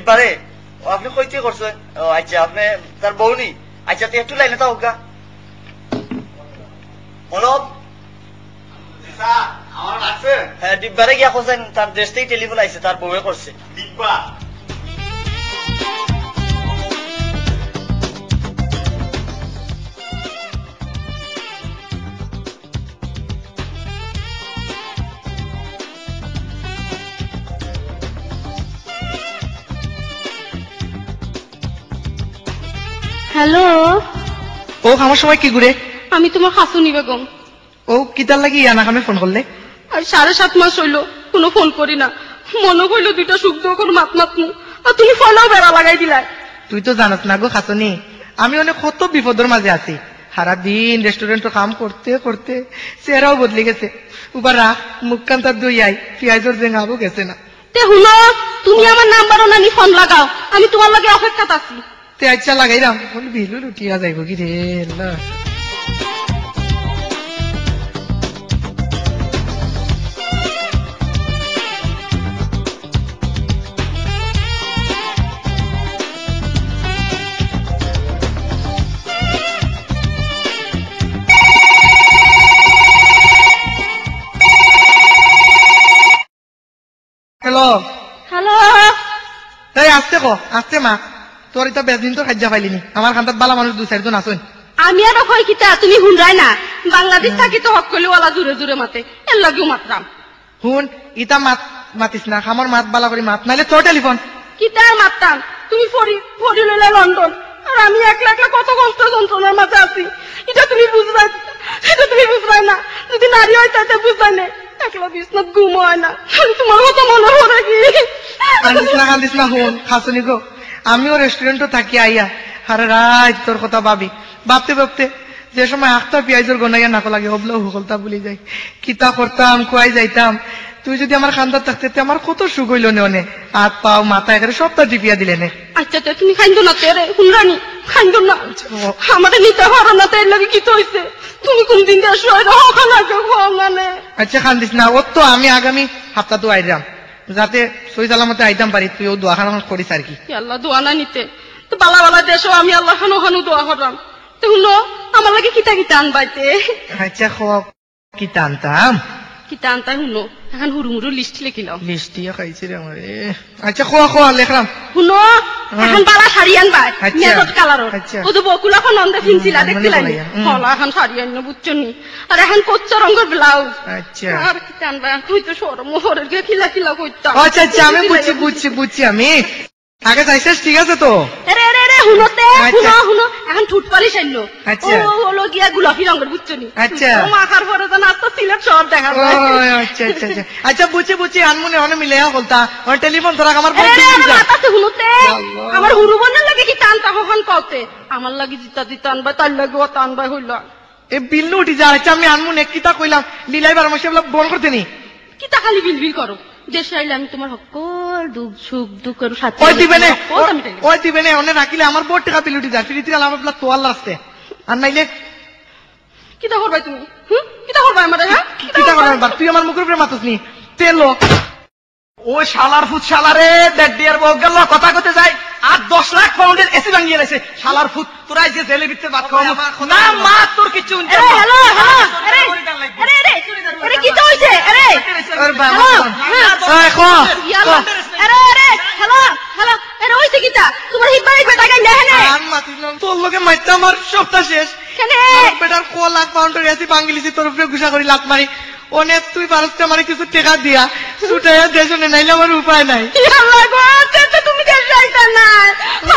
দিব্বারে আপনি কইতে করছেন? ও আচ্ছা, আপনি তার বউ নি? আচ্ছা, তুই একটু লাইনে থাকুক গা। অনুপ, হ্যাঁ ডিব্বারে গিয়া করছেন, তার দেশ থেকে টেলিফোন আইছে, তার বউয়ে করছে। ডিব্বা হ্যালো, ও আমার সময় কি ঘুরে? আমি তোমার হাসুনি বেগম। ও কিতার লাগি আনা কামে ফোন করলে? আর 7.5 মাস হইল কোনো ফোন করি না। মনে হইল দুইটা সুখ দুঃখ মাত মাতমু, আর তুমি ফোনও বেড়া লাগাই দিলা। তুই তো জানাস না গো খাসনি, আমি অনেক কত বিপদের মাঝে আছি। সারাদিন রেস্টুরেন্টে কাম করতে করতে চেহারাও বদলে গেছে। উবার রাখ মুখ কান তার দুই আই পেঁয়াজের জেঙ্গাবো গেছে না। তে হুনো, তুমি আমার নাম্বারও নানি ফোন লাগাও, আমি তোমার লাগে অপেক্ষাত আছি। তে আচ্ছা লাগাইলাম, বিলু লুটিয়া যাইব কি রে আল্লাহ। হ্যালো হ্যালো, এই আসতে কো, আসতে মা। তোর এটা বেশদিন তো খাজ্জা পাইলিনি, আমার খান্তাত বালা মানুষ 2-4 জন আসুন। আমি আর কই কিতা, তুমি হুনরাই না? বাংলাদেশ থাকি তো হক কইলে ওয়ালা জুরে জুরে মাতে, এর লাগেও মাতরাম। হুন ইটা মাত মাতিস না, খামর মাত বালা করে মাত, নাইলে তোর টেলিফোন। কিতা আর মাততাম? তুমি ফরি লইলে লন্ডন, আর আমি একলা একলা কত কষ্ট যন্ত্রণার মাঝে আছি। এটা তুমি বুঝবাই, এটা তুমি বুঝবাই না। যদি নারী হয় তাতে বুঝবাই না। একলা বিছনাত ঘুম হয় না, তোমার কত মনে পড়ে কি? কান্দিস না হুন খাসনি গো, আমিও রেস্টুরেন্টও থাকি আইয়া আরে রাত তোর কথা ভাবি, ভাবতে ভাবতে যে সময় আখটা পেঁয়াজের গনাইয়া নাকো লাগে হবলো হুকলতা বলি যাই। কিতা করতাম, কুয়াই যাইতাম। তুই যদি আমার খান্দার থাকতে আমার কত সুখ হইল নে, হাত পাও মাথা এখানে সবটা টিপিয়া দিলে নে। আচ্ছা তুমি খাইন্দো না তেরে হুনরানি, খাইন্দো না। আমাদের নিতে পারো না, তাই লাগে কি তো হইছে? তুমি কোন দিন দিয়ে শুয়ে রহ খানা মানে। আচ্ছা খান্দিস না, ওর তো আমি আগামী সপ্তাহ তো আইরাম, যাতে সই সালামতে আইতাম পারি। তুই ও দোয়া খানা করিস আর কি। আল্লাহ দোয়া না নিতে তো বালা বালা দেশও আমি আল্লাহ খানো খানো দোয়া করলাম। তো শুনো, আমার লাগে কিতা কিতা আনবাইতে? আচ্ছা খোয়া কি টানতাম কিতা আনতাই শুনো, এখন হুরু মুরু লিস্ট লিখিলাম। লিস্টিয়া খাইছি রে আমার। আচ্ছা খোয়া খোয়া লেখলাম। শুনো, এখন বালা শাড়ি আনবাই আচ্ছা। মেজত কালারর। আচ্ছা। ও তো বকুলা এখন অন্ধে ফিনছিলা দেখছিলাই হলা এখন শাড়ি আন বুঝছো নি, আর এখন কোচ্চা রঙের ব্লাউজ। আচ্ছা আর কিতা আনবাই তুই তো সরম মোহরের গে খিলা খিলা কইতাম। আচ্ছা আচ্ছা আমি বুঝছি আমি আগে চাইছিস, ঠিক আছে তো। আরে আরে আরে হুনোতে আচ্ছা। হুনো এখন ঠুট পালিশ আনলো। আচ্ছা। ও হলো গিয়া গোলাপি রঙের বুঝছো নি। আচ্ছা। ও মাখার পরে তো নাস্তা সিলেট সব দেখা ও, যায়। আচ্ছা আচ্ছা আচ্ছা আচ্ছা বুঝছি আনমনে অনে মিলে বলতা আমার টেলিফোন তোরা আমার আরে আরে আরে মাথাতে হুনোতে আল্লাহ। আমার হুরু বনের লাগে কি টানতা হখন কওতে আমার লাগি জিতা দিতা আনবা তার লাগে ও টানবাই হইল। এ বিল্লু উঠি যা। আচ্ছা আমি আনমনে কিতা কইলাম লীলাই বার মাসে বল করতে নি। কি তা খালি বিলবিল করো? দেশে আইলে আমি তোমার সকল দুঃখ সুখ দুঃখের সাথে ওই দিবে না, আমি তাই ওই দিবে না, অনে রাখিলে আমার বহুত টাকা বিল উঠি যায়। ফিরিতে গেলে আমার তোয়াল আসতে আর নাইলে কিতা করবাই তুমি? কিতা করবাই আমারে? হ্যাঁ কিতা করবার? তুই আমার মুখের উপরে মাতুস নি তেল। ও শালার ফুট শালারে, দেড় ডিয়ার বউ গেল কথা কতে যায় আর 10 লাখ পাউন্ডের এসি ভাঙিয়ে লাইছে। শালার ফুট তোরা যে জেলে ভিতরে ভাত খাওয়া না মা, তোর কিছু আরে হ্যালো হ্যালো আরে আরে আরে আরে কিতা হইছে? আরে আরে বাবা হ্যালো এই খো ইয়ালা আরে আরে হ্যালো হ্যালো আরে হইছে কিতা? তোমার হিবাই বেটা গাই না হেনে আম মাতিলাম তোর লগে মাইতা আমার সবটা শেষ। কেন বেটার কো লাখ পাউন্ডের এসি ভাঙিলিছি তোর উপরে গুছা করি লাত মারি। অনেক তুই ভারতকে আমার কিছু টাকা দিয়া ছুটাইয়া দেশ নাইলে আমার উপায় নাই। আল্লাহ গো, তুমি দেশ যাইতা না।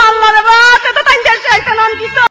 আল্লাহ রে বাবা, তো তাই দেশ যাইতা না।